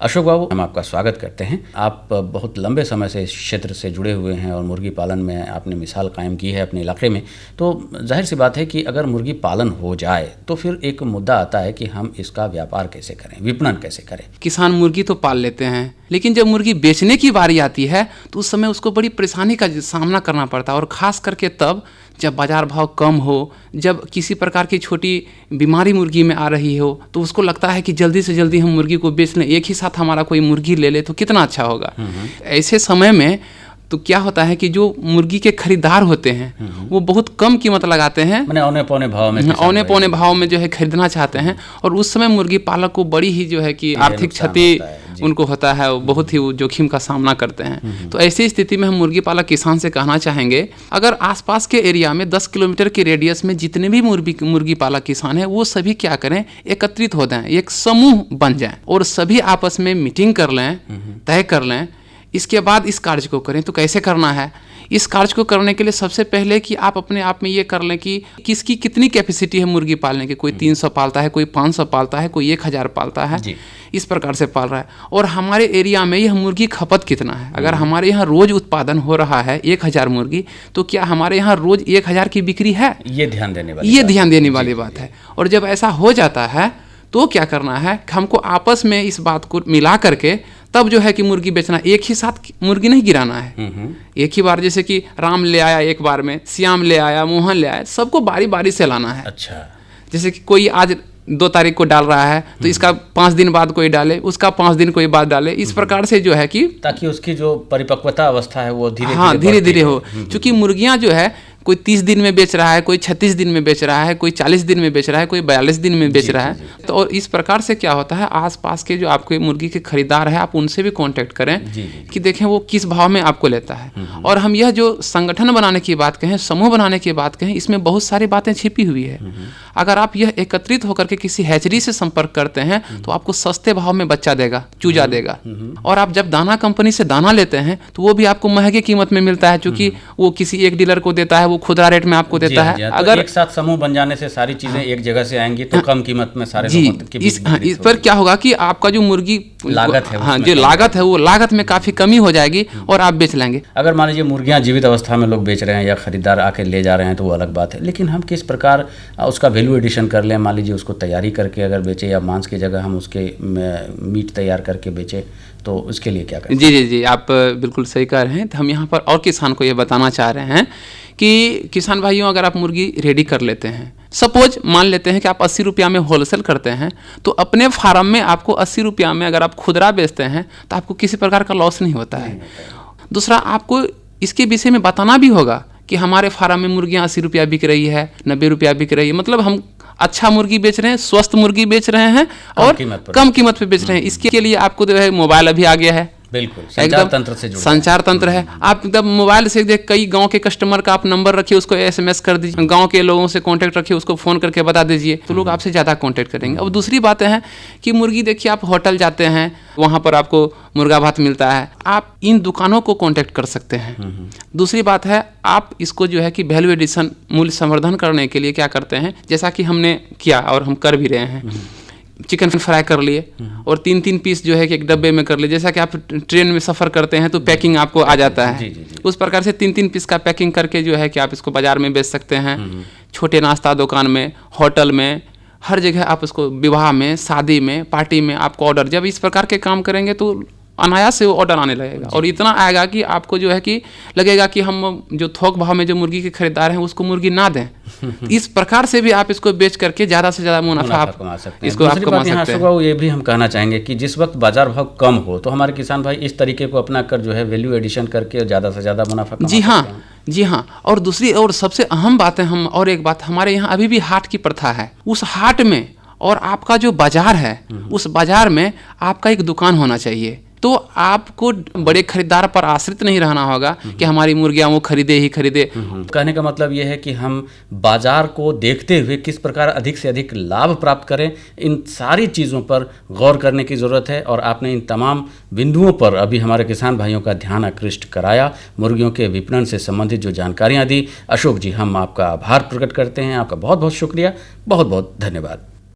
अशोक बाबू, हम आपका स्वागत करते हैं। आप बहुत लंबे समय से इस क्षेत्र से जुड़े हुए हैं और मुर्गी पालन में आपने मिसाल कायम की है अपने इलाके में। तो जाहिर सी बात है कि अगर मुर्गी पालन हो जाए तो फिर एक मुद्दा आता है कि हम इसका व्यापार कैसे करें, विपणन कैसे करें। किसान मुर्गी तो पाल लेते हैं, लेकिन जब मुर्गी बेचने की बारी आती है तो उस समय उसको बड़ी परेशानी का सामना करना पड़ता है, और ख़ास करके तब जब बाज़ार भाव कम हो, जब किसी प्रकार की छोटी बीमारी मुर्गी में आ रही हो, तो उसको लगता है कि जल्दी से जल्दी हम मुर्गी को बेच लें, एक ही साथ हमारा कोई मुर्गी ले ले तो कितना अच्छा होगा। ऐसे समय में तो क्या होता है कि जो मुर्गी के खरीदार होते हैं वो बहुत कम कीमत लगाते हैं, मैंने औने पौने भाव में जो है खरीदना चाहते हैं, और उस समय मुर्गी पालक को बड़ी ही जो है कि आर्थिक क्षति उनको होता है, वो बहुत ही जोखिम का सामना करते हैं। तो ऐसी स्थिति में हम मुर्गी पालक किसान से कहना चाहेंगे, अगर आसपास के एरिया में 10 किलोमीटर के रेडियस में जितने भी मुर्गी पालक किसान हैं वो सभी क्या करें, एकत्रित हो जाएं, एक समूह बन जाएं और सभी आपस में मीटिंग कर लें, तय कर लें, इसके बाद इस कार्य को करें। तो कैसे करना है? इस कार्य को करने के लिए सबसे पहले कि आप अपने आप में ये कर लें कि किसकी कितनी कैपेसिटी है मुर्गी पालने की। कोई 300 पालता है, कोई 500 पालता है, कोई 1000 पालता है, इस प्रकार से पाल रहा है। और हमारे एरिया में यह मुर्गी खपत कितना है? अगर हमारे यहाँ रोज उत्पादन हो रहा है 1000 मुर्गी, तो क्या हमारे यहाँ रोज 1000 की बिक्री है? ये ध्यान देने वाली बात है। और जब ऐसा हो जाता है तो क्या करना है, हमको आपस में इस बात को मिला करके तब जो है कि मुर्गी बेचना, एक ही साथ मुर्गी नहीं गिराना है। एक ही बार, जैसे कि राम ले आया एक बार में, श्याम ले आया, मोहन ले आया, सबको बारी बारी से लाना है। अच्छा, जैसे कि कोई आज 2 तारीख को डाल रहा है तो इसका 5 दिन बाद कोई डाले, उसका 5 दिन कोई बाद डाले, इस प्रकार से जो है कि ताकि उसकी जो परिपक्वता अवस्था है वो धीरे धीरे हो। क्योंकि मुर्गियाँ जो है कोई 30 दिन में बेच रहा है, कोई 36 दिन में बेच रहा है, कोई 40 दिन में बेच रहा है, कोई 42 दिन में बेच रहा है। तो और इस प्रकार से क्या होता है, आसपास के जो आपके मुर्गी के खरीदार है आप उनसे भी कांटेक्ट करें कि देखें वो किस भाव में आपको लेता है। और हम यह जो संगठन बनाने की बात कहें, समूह बनाने की बात कहें, इसमें बहुत सारी बातें छिपी हुई है। अगर आप यह एकत्रित होकर के किसी हैचरी से संपर्क करते हैं तो आपको सस्ते भाव में बच्चा देगा, चूजा देगा। और आप जब दाना कंपनी से दाना लेते हैं तो वो भी आपको महंगी कीमत में मिलता है, क्योंकि वो किसी एक डीलर को देता है, वो खुदरा रेट में आपको देता है। तो अगर एक साथ समूह बन जाने से सारी चीजें एक जगह से आएंगी तो कम कीमत में सारे लोगों की इस पर क्या होगा कि आपका जो मुर्गी लागत है, जो लागत है वो लागत में काफी कमी हो जाएगी और आप बेच लेंगे। अगर मान लीजिए मुर्गियां जीवित अवस्था में लोग बेच रहे हैं या खरीदार आके ले जा रहे हैं तो वो अलग बात है, लेकिन हम किस प्रकार उसका वैल्यू एडिशन कर लें, मान लीजिए उसको तैयारी करके अगर बेचे या मांस की जगह हम उसके मीट तैयार करके बेचे, तो उसके लिए क्या करें? जी, आप बिल्कुल सही कह रहे हैं। तो हम यहाँ पर और किसान को ये बताना चाह रहे हैं कि किसान भाइयों, अगर आप मुर्गी रेडी कर लेते हैं, सपोज मान लेते हैं कि आप 80 रुपया में होलसेल करते हैं, तो अपने फार्म में आपको 80 रुपया में अगर आप खुदरा बेचते हैं तो आपको किसी प्रकार का लॉस नहीं होता है। दूसरा, आपको इसके विषय में बताना भी होगा कि हमारे फार्म में मुर्गियाँ 80 रुपया बिक रही है, 90 रुपया बिक रही है, मतलब हम अच्छा मुर्गी बेच रहे हैं, स्वस्थ मुर्गी बेच रहे हैं और कम कीमत पे बेच रहे हैं। इसके लिए आपको जो है मोबाइल अभी आ गया है, बिल्कुल संचार तंत्र है। आप एकदम मोबाइल से देख कई गांव के कस्टमर का आप नंबर रखिए, उसको SMS कर दीजिए, गांव के लोगों से कांटेक्ट रखिए, उसको फ़ोन करके बता दीजिए, तो लोग आपसे ज़्यादा कांटेक्ट करेंगे। अब दूसरी बातें हैं कि मुर्गी, देखिए आप होटल जाते हैं, वहाँ पर आपको मुर्गा भात मिलता है, आप इन दुकानों को कांटेक्ट कर सकते हैं। दूसरी बात है, आप इसको जो है कि वैल्यू एडिशन, मूल्य संवर्धन करने के लिए क्या करते हैं, जैसा कि हमने किया और हम कर भी रहे हैं, चिकन फ्राई कर लिए और 3-3 पीस जो है कि एक डब्बे में कर लिए। जैसा कि आप ट्रेन में सफ़र करते हैं तो पैकिंग आपको आ जाता है, उस प्रकार से 3-3 पीस का पैकिंग करके जो है कि आप इसको बाज़ार में बेच सकते हैं। छोटे नाश्ता दुकान में, होटल में, हर जगह आप उसको, विवाह में, शादी में, पार्टी में आपको ऑर्डर, जब इस प्रकार के काम करेंगे तो अनायास से वो ऑर्डर आने लगेगा और इतना आएगा कि आपको जो है कि लगेगा कि हम जो थोक भाव में जो मुर्गी के खरीदार हैं उसको मुर्गी ना दें। इस प्रकार से भी आप इसको बेच करके ज़्यादा से ज़्यादा मुनाफा आप कमा सकते हैं। इसको आप कमा सकते हैं। ये भी हम कहना चाहेंगे कि जिस वक्त बाजार भाव कम हो तो हमारे किसान भाई इस तरीके को अपना कर जो है वैल्यू एडिशन करके ज़्यादा से ज़्यादा मुनाफा कमा सकते हैं। जी हाँ। और दूसरी और सबसे अहम बात है, हम और एक बात, हमारे यहाँ अभी भी हाट की प्रथा है। उस हाट में और आपका जो बाजार है, उस बाजार में आपका एक दुकान होना चाहिए। तो आपको बड़े खरीदार पर आश्रित नहीं रहना होगा कि हमारी मुर्गियां वो खरीदे ही खरीदे। कहने का मतलब ये है कि हम बाजार को देखते हुए किस प्रकार अधिक से अधिक लाभ प्राप्त करें, इन सारी चीज़ों पर गौर करने की ज़रूरत है। और आपने इन तमाम बिंदुओं पर अभी हमारे किसान भाइयों का ध्यान आकृष्ट कराया, मुर्गियों के विपणन से संबंधित जो जानकारियाँ दी। अशोक जी, हम आपका आभार प्रकट करते हैं, आपका बहुत बहुत शुक्रिया, बहुत बहुत धन्यवाद।